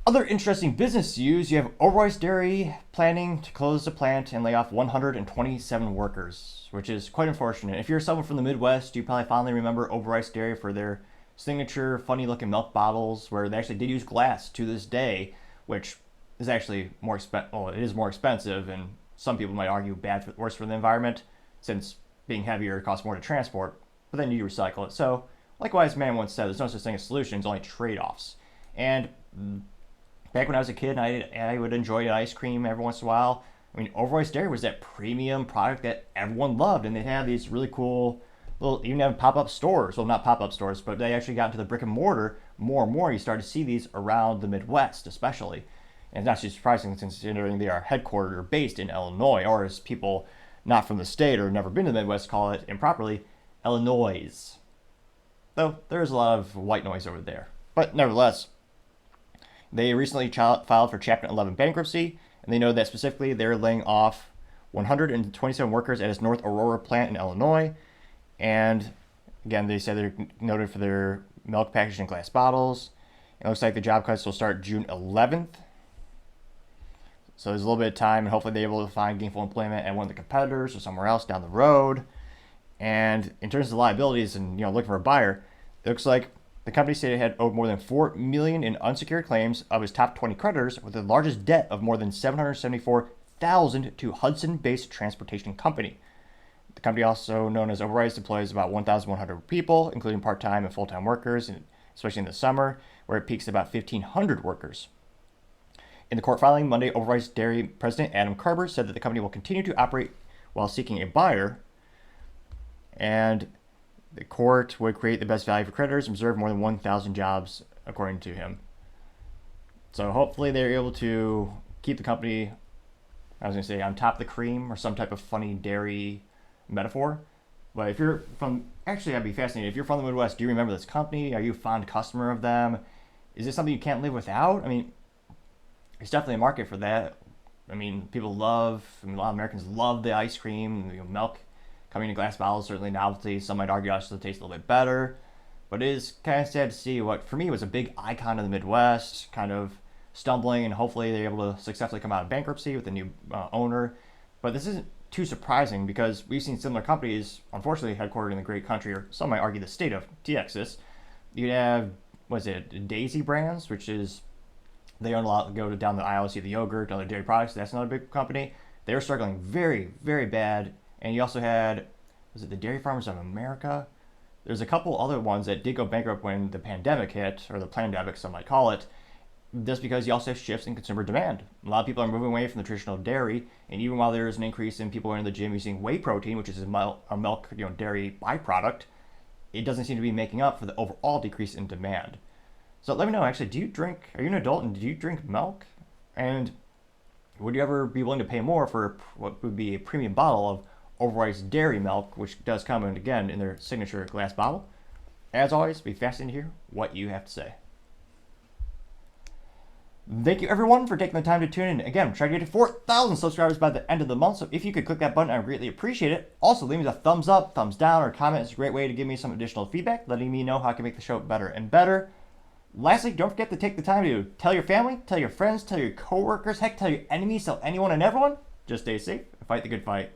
Other interesting business news, you have Oberweis Dairy planning to close the plant and lay off 127 workers, which is quite unfortunate. If you're someone from the Midwest, you probably fondly remember Oberweis Dairy for their signature funny looking milk bottles where they actually did use glass to this day, which is actually more expensive. Well, it is more expensive, and some people might argue worse for the environment since being heavier costs more to transport, but then you recycle it. So, likewise, man once said, there's no such thing as solutions, only trade offs. And back when I was a kid, I would enjoy ice cream every once in a while. I mean, Oberweis Dairy was that premium product that everyone loved, and they had these really cool little, even have pop-up stores. Well, not pop-up stores, but they actually got into the brick and mortar more and more. You started to see these around the Midwest, especially. And it's not too surprising considering they are headquartered or based in Illinois, or as people not from the state or never been to the Midwest call it improperly, Illinois. Though there's a lot of white noise over there. But nevertheless, they recently filed for Chapter 11 bankruptcy, and they know that specifically they're laying off 127 workers at its North Aurora plant in Illinois. And again, they said they're noted for their milk packaged in glass bottles. It looks like the job cuts will start June 11th. So there's a little bit of time, and hopefully they're able to find gainful employment at one of the competitors or somewhere else down the road. And in terms of liabilities and looking for a buyer, it looks like the company said it had owed more than $4 million in unsecured claims of its top 20 creditors, with the largest debt of more than $774,000 to Hudson-based transportation company. The company, also known as Oberweis, deploys about 1,100 people, including part-time and full-time workers, especially in the summer, where it peaks at about 1,500 workers. In the court filing Monday, Oberweis Dairy President Adam Carber said that the company will continue to operate while seeking a buyer, and the court would create the best value for creditors and preserve more than 1,000 jobs, according to him. So hopefully they're able to keep the company, I was going to say, on top of the cream or some type of funny dairy metaphor. But if you're from, actually, I'd be fascinated. If you're from the Midwest, do you remember this company? Are you a fond customer of them? Is this something you can't live without? I mean, there's definitely a market for that. I mean, a lot of Americans love the ice cream, milk coming in glass bottles, certainly novelty. Some might argue actually tastes a little bit better. But it is kind of sad to see what, for me, was a big icon of the Midwest, kind of stumbling, and hopefully they're able to successfully come out of bankruptcy with a new owner. But this isn't too surprising because we've seen similar companies, unfortunately headquartered in the great country, or some might argue the state of Texas. You'd have, Daisy Brands, which is, they own a lot, go down the aisle, see the yogurt, other dairy products. That's another big company. They were struggling very, very bad. And you also had, was it the Dairy Farmers of America? There's a couple other ones that did go bankrupt when the pandemic hit, or the pandemic, some might call it, just because you also have shifts in consumer demand. A lot of people are moving away from the traditional dairy, and even while there is an increase in people going to the gym using whey protein, which is a milk dairy byproduct, it doesn't seem to be making up for the overall decrease in demand. So let me know, actually, are you an adult and do you drink milk? And would you ever be willing to pay more for what would be a premium bottle of Oberweis dairy milk, which does come in, again, in their signature glass bottle? As always, be fascinated to hear what you have to say. Thank you, everyone, for taking the time to tune in. Again, I'm trying to get to 4,000 subscribers by the end of the month, so if you could click that button, I would greatly appreciate it. Also, leave me a thumbs up, thumbs down, or comment. It's a great way to give me some additional feedback, letting me know how I can make the show better and better. Lastly, don't forget to take the time to tell your family, tell your friends, tell your coworkers, heck, tell your enemies, tell anyone and everyone. Just stay safe and fight the good fight.